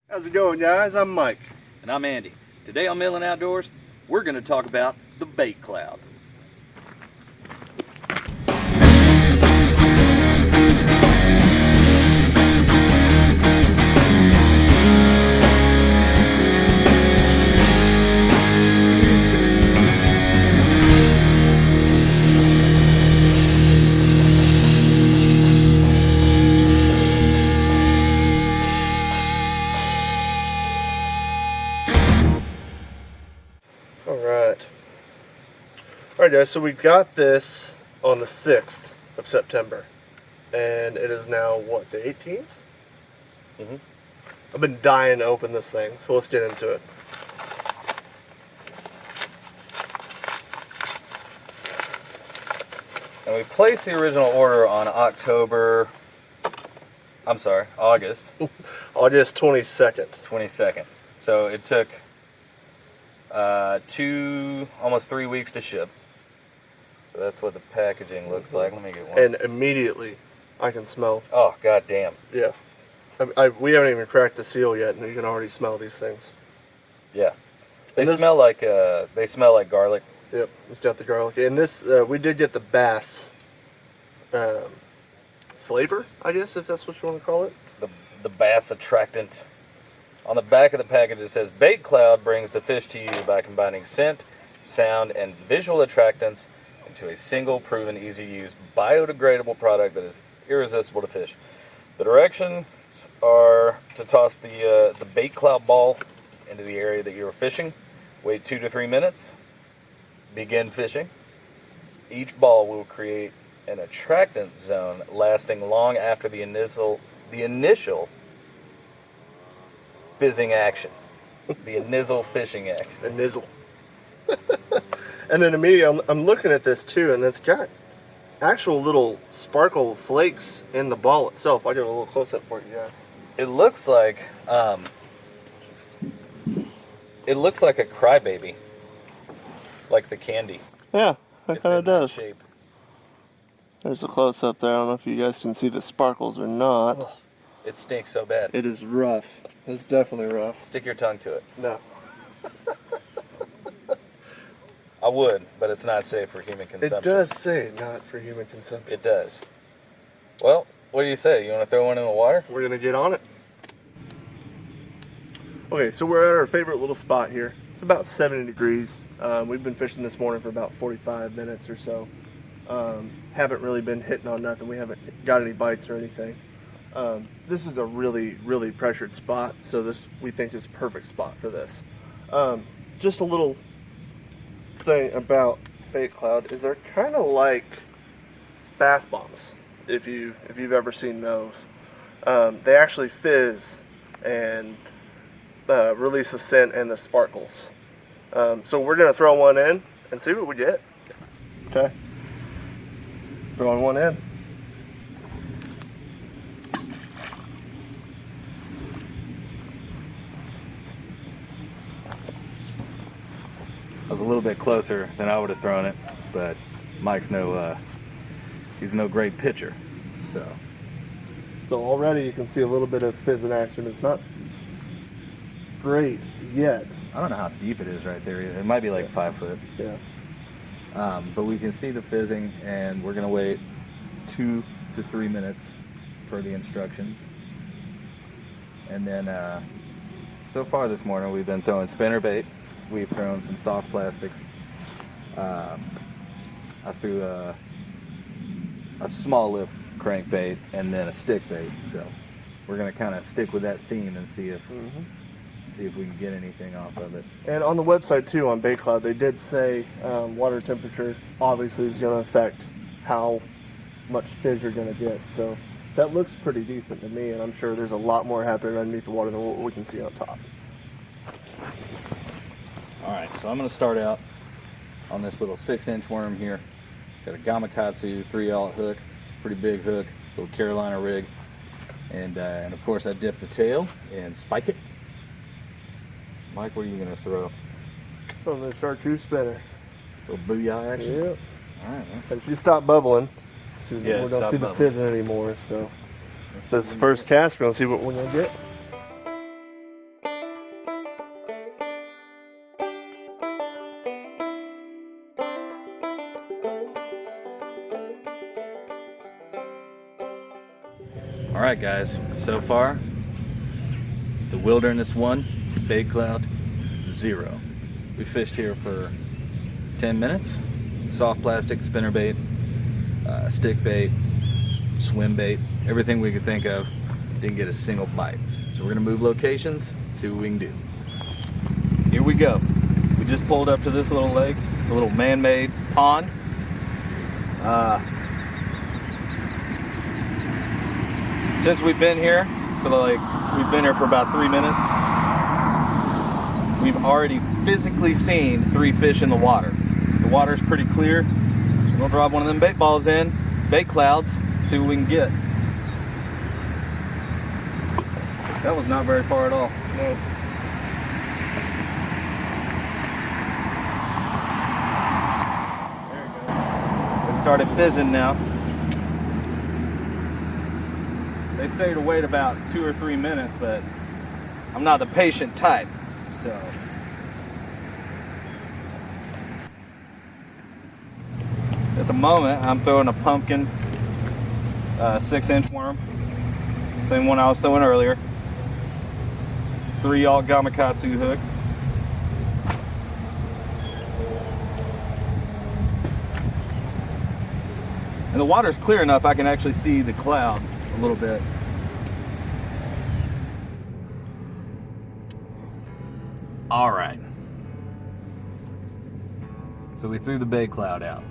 How's it going, guys? I'm Mike. And I'm Andy. Today on Midland Outdoors, we're going to talk about the Baitcloud. Alright guys, so we got this on the 6th of September, and it is now, what, the 18th? I've been dying to open this thing, so let's get into it. And we placed the original order on August August 22nd. 22nd. So it took almost 3 weeks to ship. So that's what the packaging looks like. Let me get one. And immediately, I can smell. Oh, god damn. Yeah. We haven't even cracked the seal yet, and you can already smell these things. Yeah. They smell like garlic. Yep, it's got the garlic. And this, we did get the bass flavor, I guess, if that's what you want to call it. The bass attractant. On the back of the package it says, Baitcloud brings the fish to you by combining scent, sound, and visual attractants into a single, proven, easy-to-use, biodegradable product that is irresistible to fish. The directions are to toss the Baitcloud ball into the area that you are fishing, wait 2 to 3 minutes, begin fishing. Each ball will create an attractant zone lasting long after the initial fizzing action. The initial fishing action. A nizzle. And then immediately I'm looking at this too, and it's got actual little sparkle flakes in the ball itself. I got a little close up for you guys. It looks like a crybaby, like the candy. Yeah, that kind of does. Shape. There's a close up there. I don't know if you guys can see the sparkles or not. Oh, it stinks so bad. It is rough. It's definitely rough. Stick your tongue to it. No. I would, but it's not safe for human consumption. It does say not for human consumption. It does. Well, what do you say? You want to throw one in the water? We're going to get on it. Okay, so we're at our favorite little spot here. It's about 70 degrees. We've been fishing this morning for about 45 minutes or so. Haven't really been hitting on nothing. We haven't got any bites or anything. This is a really, really pressured spot, so we think is a perfect spot for this. Just a little thing about Baitcloud is they're kind of like bath bombs, if you've ever seen those. They actually fizz and release the scent and the sparkles. So we're gonna throw one in and see what we get. Okay, throwing one in. I was a little bit closer than I would have thrown it, but Mike's he's no great pitcher. So already you can see a little bit of fizz in action. It's not great yet. I don't know how deep it is right there. It might be like 5 foot. Yeah. But we can see the fizzing, and we're gonna wait 2 to 3 minutes for the instructions. And then, so far this morning we've been throwing spinner bait. We've thrown some soft plastics. I threw a small lift crankbait and then a stick bait. So we're gonna kind of stick with that theme and see if we can get anything off of it. And on the website too, on Baitcloud, they did say water temperature obviously is going to affect how much fish you're going to get. So that looks pretty decent to me, and I'm sure there's a lot more happening underneath the water than what we can see on top. Alright, so I'm going to start out on this little 6-inch worm here. Got a Gamakatsu 3/0 hook, pretty big hook, little Carolina rig. And of course I dip the tail and spike it. Mike, what are you going to throw? From the chartreuse spinner. Little booyah action? Yep. Alright, man. And she stopped bubbling. Yeah, we don't see the fizzing anymore, so this is the first cast. We're going to see what we're going to get. All right, guys. So far, the Wilderness 1, Baitcloud 0. We fished here for 10 minutes. Soft plastic, spinnerbait, stick bait, swim bait, everything we could think of. Didn't get a single bite. So we're gonna move locations, see what we can do. Here we go. We just pulled up to this little lake. It's a little man-made pond. Since we've been here, we've been here for about 3 minutes, we've already physically seen 3 fish in the water. The water's pretty clear. We'll drop one of them bait balls in, Baitclouds, see what we can get. That was not very far at all. No. There we go. It started fizzing now. They say to wait about 2 or 3 minutes, but I'm not the patient type, so. At the moment, I'm throwing a pumpkin 6-inch worm. Same one I was throwing earlier. 3-aught gamakatsu hook. And the water's clear enough I can actually see the cloud a little bit. All right. So we threw the Baitcloud out.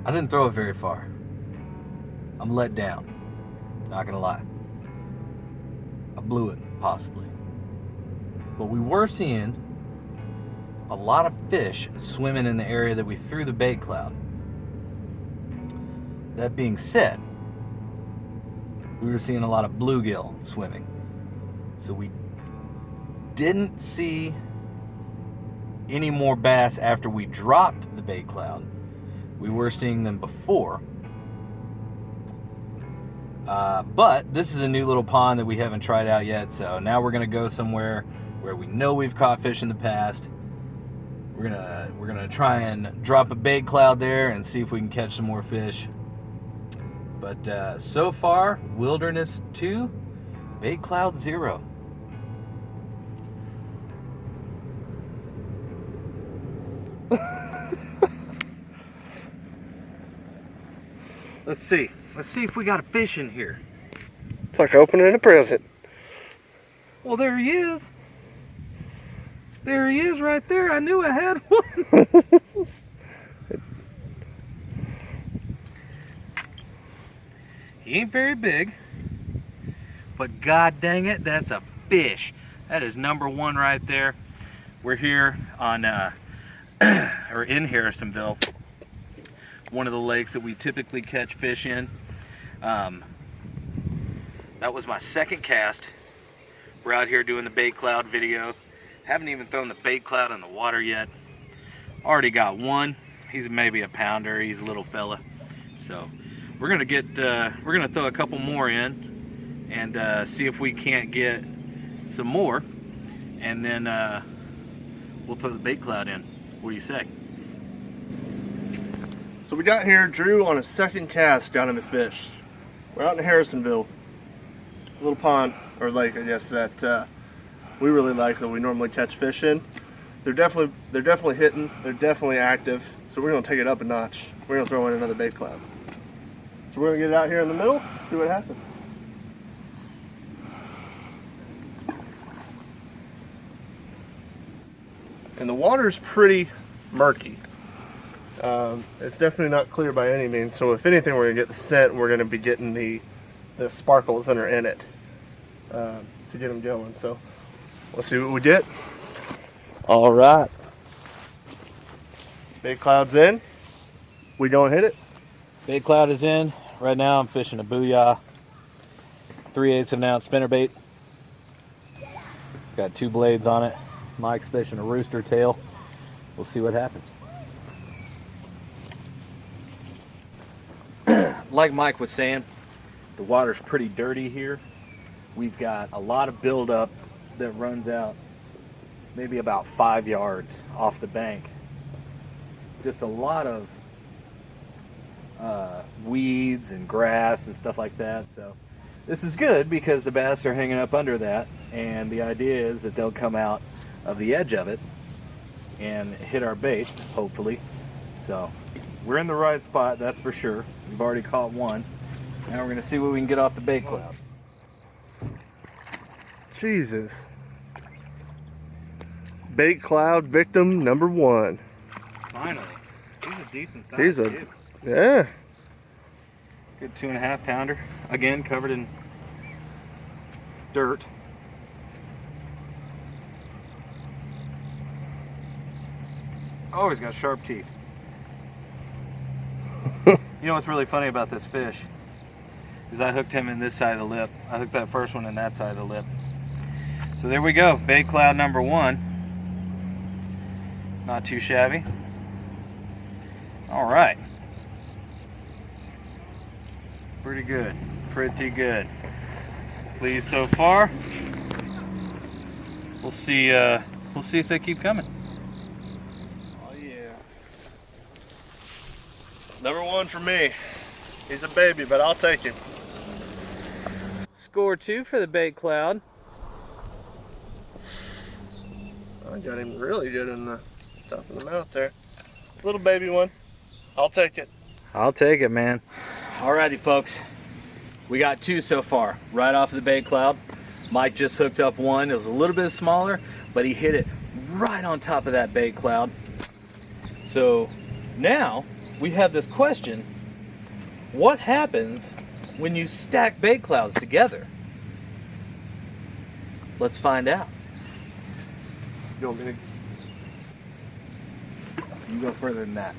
I didn't throw it very far. I'm let down, not gonna lie. I blew it, possibly. But we were seeing a lot of fish swimming in the area that we threw the Baitcloud. That being said, we were seeing a lot of bluegill swimming. So we didn't see any more bass after we dropped the Baitcloud. We were seeing them before. But this is a new little pond that we haven't tried out yet, so now we're gonna go somewhere where we know we've caught fish in the past. We're gonna try and drop a Baitcloud there and see if we can catch some more fish. But so far, Wilderness 2, Baitcloud 0. Let's see if we got a fish in here. It's like opening a present. Well, there he is. There he is right there. I knew I had one. He ain't very big, but god dang it, that's a fish. That is number 1 right there. We're here on, or in Harrisonville, one of the lakes that we typically catch fish in. That was my second cast. We're out here doing the Baitcloud video. Haven't even thrown the Baitcloud in the water yet. Already got one. He's maybe a pounder. He's a little fella. So we're gonna throw a couple more in and see if we can't get some more, and then we'll throw the Baitcloud in. What do you say? So we got here, Drew on a second cast got him a fish. We're out in Harrisonville, a little pond, or lake I guess, that we really like, that we normally catch fish in. They're definitely hitting, they're definitely active, so we're gonna take it up a notch. We're gonna throw in another Baitcloud. So we're gonna get it out here in the middle, see what happens. And the water's pretty murky. It's definitely not clear by any means, so if anything we're going to get the scent, we're going to be getting the sparkles that are in it to get them going. So let's see what we get. All right. Baitcloud's in. We don't hit it. Baitcloud is in. Right now I'm fishing a Booyah 3/8 of an ounce spinnerbait. Got 2 blades on it. Mike's fishing a rooster tail. We'll see what happens. Like Mike was saying, the water's pretty dirty here. We've got a lot of buildup that runs out maybe about 5 yards off the bank. Just a lot of weeds and grass and stuff like that. So this is good because the bass are hanging up under that, and the idea is that they'll come out of the edge of it and hit our bait, hopefully. So we're in the right spot, that's for sure. We've already caught one. Now we're going to see what we can get off the Baitcloud. Jesus. Baitcloud victim number 1. Finally. He's a decent size. He's a, dude. yeah. Good 2.5 pounder. Again, covered in dirt. Oh, he's got sharp teeth. You know what's really funny about this fish is I hooked him in this side of the lip. I hooked that first one in that side of the lip. So there we go, Baitcloud number 1. Not too shabby. All right. Pretty good, pretty good. Pleased so far. We'll see if they keep coming. Oh yeah. Number 1 for me. He's a baby, but I'll take him. Score 2 for the Baitcloud. I got him really good in the top of the mouth there. Little baby one. I'll take it. I'll take it, man. Alrighty, folks. We got 2 so far, right off of the Baitcloud. Mike just hooked up one. It was a little bit smaller, but he hit it right on top of that Baitcloud. So now we have this question: what happens when you stack Baitclouds together? Let's find out. You want me to? You go further than that.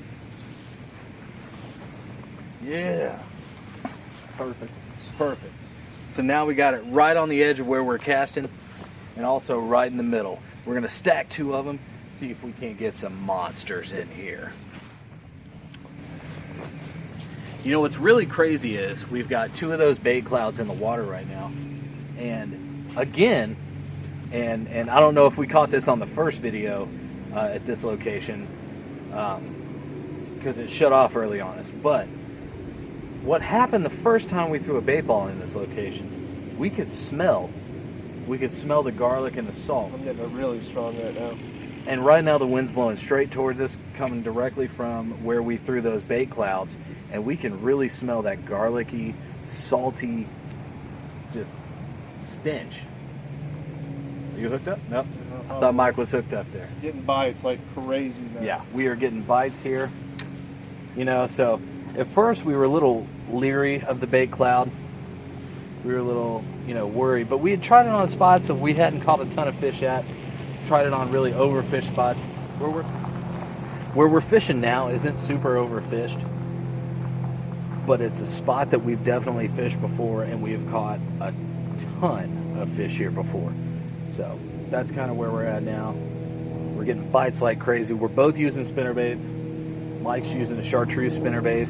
Yeah. Perfect. Perfect. So now we got it right on the edge of where we're casting, and also right in the middle. We're going to stack 2 of them, see if we can't get some monsters in here. You know what's really crazy is we've got 2 of those Baitclouds in the water right now, and again, and I don't know if we caught this on the first video at this location, because it shut off early on us, but what happened the first time we threw a bait ball in this location, we could smell the garlic and the salt. I'm getting it really strong right now. And right now the wind's blowing straight towards us, coming directly from where we threw those Baitclouds, and we can really smell that garlicky, salty, just stench. Are you hooked up? Nope. I thought Mike was hooked up there. Getting bites like crazy now. Yeah, we are getting bites here. You know, so at first we were a little leery of the Baitcloud. We were a little, worried, but we had tried it on spots that we hadn't caught a ton of fish at. Tried it on really overfished spots. Where we're fishing now isn't super overfished, but it's a spot that we've definitely fished before, and we have caught a ton of fish here before. So that's kind of where we're at now. We're getting bites like crazy. We're both using spinnerbaits. Mike's using a chartreuse spinnerbait.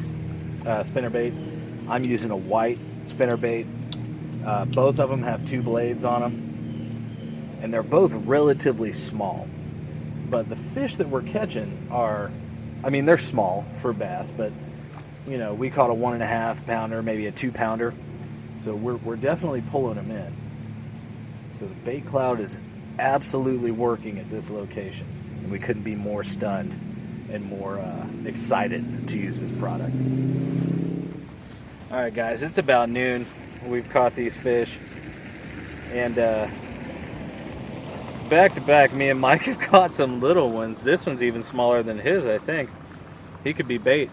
I'm using a white spinnerbait. Both of them have 2 blades on them, and they're both relatively small. But the fish that we're catching they're small for bass, but we caught a 1.5 pounder, maybe a 2 pounder. So we're definitely pulling them in. So the Baitcloud is absolutely working at this location, and we couldn't be more stunned and more excited to use this product. All right, guys, it's about noon. We've caught these fish, and back to back, me and Mike have caught some little ones. This one's even smaller than his, I think. He could be bait.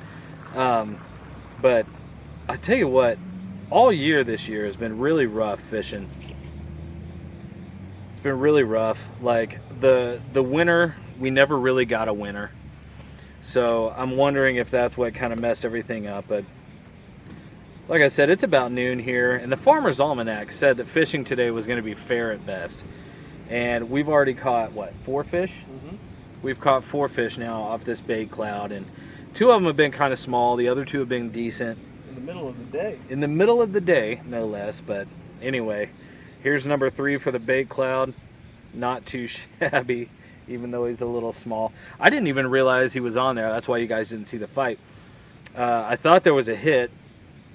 But I tell you what, all year this year has been really rough fishing. It's been really rough. Like the winter, we never really got a winter. So I'm wondering if that's what kind of messed everything up. But like I said, it's about noon here, and the Farmer's Almanac said that fishing today was going to be fair at best. And we've already caught, what, 4 fish? Mm-hmm. We've caught 4 fish now off this Baitcloud, and 2 of them have been kind of small. The other 2 have been decent. In the middle of the day. In the middle of the day, no less. But anyway, here's number 3 for the Baitcloud. Not too shabby, even though he's a little small. I didn't even realize he was on there. That's why you guys didn't see the fight. I thought there was a hit,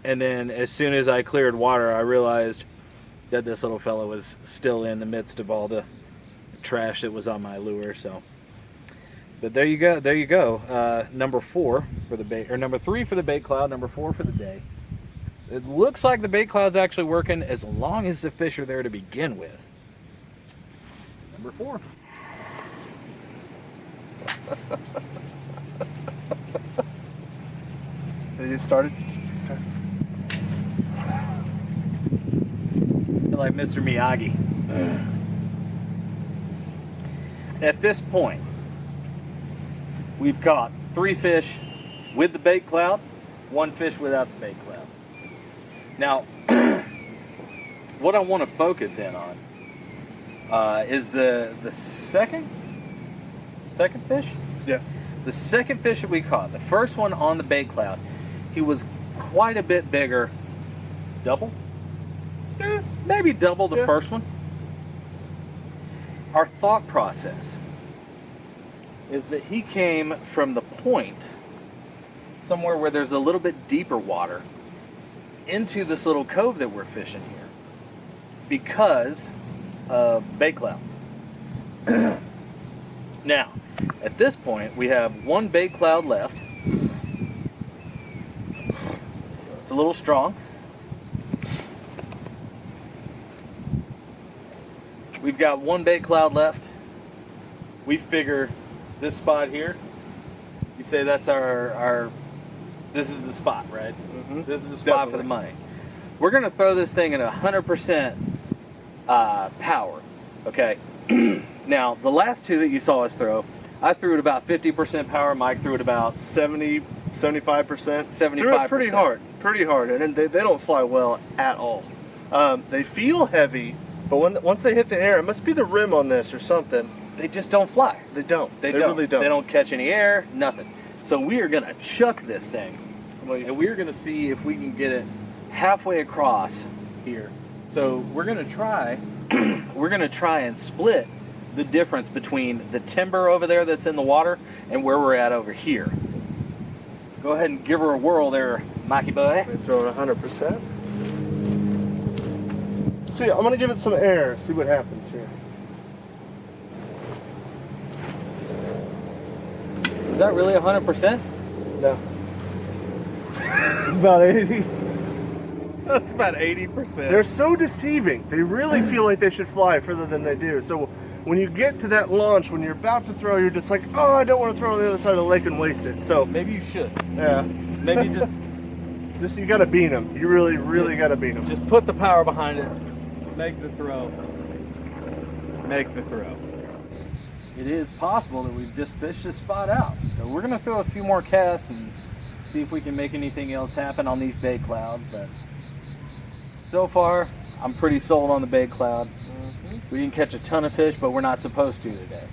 and then as soon as I cleared water, I realized that this little fella was still in the midst of all the trash that was on my lure. So, but there you go. There you go. Number 4 for the bait, or number 3 for the Baitcloud. Number 4 for the day. It looks like the Baitcloud's actually working as long as the fish are there to begin with. Number 4. Have you started? Feel like Mr. Miyagi. At this point, we've caught 3 fish with the Baitcloud, 1 fish without the Baitcloud. Now, what I want to focus in on is the second fish? Yeah. The second fish that we caught, the first one on the Baitcloud, he was quite a bit bigger. Double? Maybe double the first one. Our thought process is that he came from the point, somewhere where there's a little bit deeper water, into this little cove that we're fishing here because of Baitcloud. Now, at this point, we have 1 Baitcloud left. It's a little strong. We've got 1 Baitcloud left. We figure this spot here, you say that's our this is the spot, right? Mm-hmm. This is the spot for the money. We're going to throw this thing at 100% power, okay? Now, the last 2 that you saw us throw, I threw it about 50% power. Mike threw it about 70, 75%. 75%. Threw it pretty hard, and they don't fly well at all. They feel heavy, but once they hit the air, it must be the rim on this or something. They just don't fly. They don't. They really don't. They don't catch any air, nothing. So we are going to chuck this thing, and we're going to see if we can get it halfway across here. So we're going to try. We're going to try and split the difference between the timber over there that's in the water and where we're at over here. Go ahead and give her a whirl there, Mikey boy. We throw it 100%. See, I'm going to give it some air. See what happens here. Is that really 100%? No. About 80. That's about 80%. They're so deceiving. They really feel like they should fly further than they do. So when you get to that launch, when you're about to throw, you're just like, oh, I don't want to throw on the other side of the lake and waste it. So maybe you should. Yeah. Maybe just you got to beat them. You really got to beat them. Just put the power behind it. Make the throw. Make the throw. It is possible that we've just fished this spot out. So we're going to throw a few more casts and see if we can make anything else happen on these Baitclouds. But so far, I'm pretty sold on the Baitcloud. We didn't catch a ton of fish, but we're not supposed to today.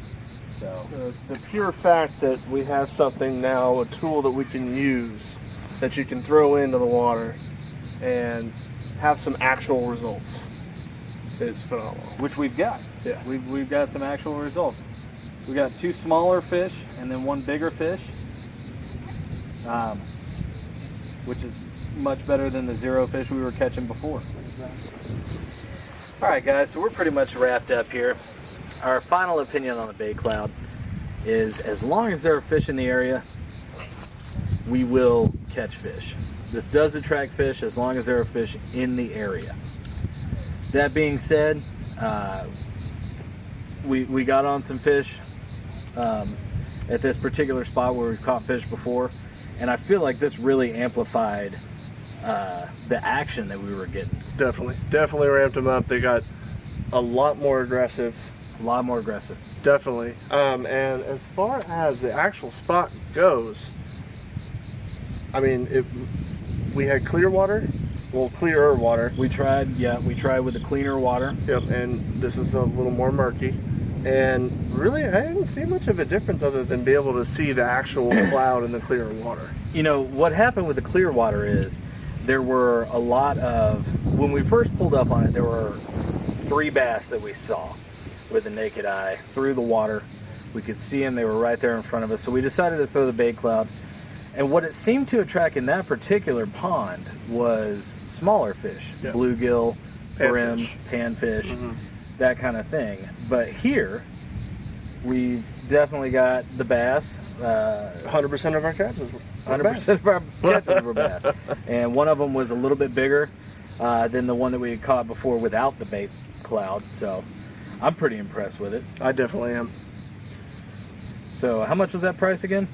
So the pure fact that we have something now, a tool that we can use, that you can throw into the water and have some actual results is phenomenal. Which we've got. Yeah. We've got some actual results. We got 2 smaller fish and then 1 bigger fish, which is much better than the 0 fish we were catching before. All right, guys, so we're pretty much wrapped up here. Our final opinion on the Baitcloud is as long as there are fish in the area, we will catch fish. This does attract fish as long as there are fish in the area. That being said, we got on some fish at this particular spot where we've caught fish before, and I feel like this really amplified the action that we were getting. Definitely ramped them up. They got a lot more aggressive. Definitely. And as far as the actual spot goes, I mean, we had clear water. Well, clearer water. We tried with the cleaner water. Yep, and this is a little more murky. And really, I didn't see much of a difference other than be able to see the actual cloud in the clearer water. You know, what happened with the clear water is there were a lot of, when we first pulled up on it, there were 3 bass that we saw with the naked eye through the water. We could see them, they were right there in front of us. So we decided to throw the Baitcloud. And what it seemed to attract in that particular pond was smaller fish, Yeah. bluegill, brim, Panfish. panfish, Mhm. that kind of thing. But here, we've definitely got the bass. 100% of our catches were 100% of our catches were bass. And one of them was a little bit bigger than the one that we had caught before without the bait cloud. So I'm pretty impressed with it. I definitely am. So how much was that price again?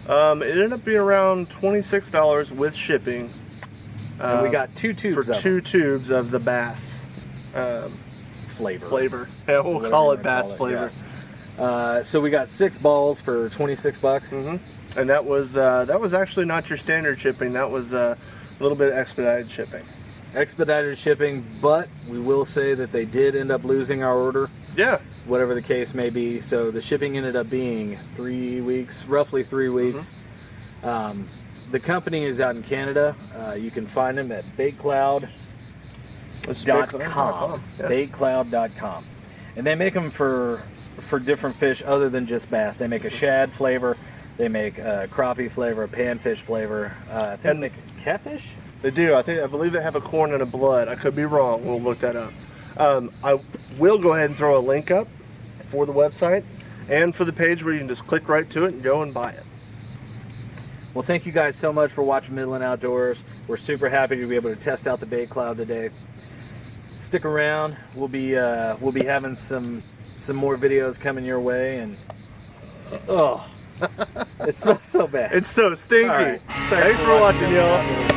It ended up being around $26 with shipping. And we got 2 tubes for of 2 tubes of the bass flavor. Yeah, we'll Whatever call you it wanna bass call it, flavor. yeah. So we got 6 balls for $26. hmm And that was actually not your standard shipping. That was a little bit of expedited shipping. Expedited shipping, but we will say that they did end up losing our order, Yeah. whatever the case may be. So the shipping ended up being 3 weeks, roughly 3 weeks. The company is out in Canada. You can find them at baitcloud.com. It's baitcloud.com. Yeah. Baitcloud.com. And they make them for different fish other than just bass. They make a shad flavor. They make a crappie flavor, a panfish flavor. I think they make a catfish? They do. I believe they have a corn and a blood. I could be wrong. We'll look that up. I will go ahead and throw a link up for the website and for the page where you can just click right to it and go and buy it. Well, thank you guys so much for watching Midland Outdoors. We're super happy to be able to test out the Baitcloud today. Stick around. We'll be having some more videos coming your way, and oh, it smells so bad. It's so stinky. All right. Thanks for watching, y'all.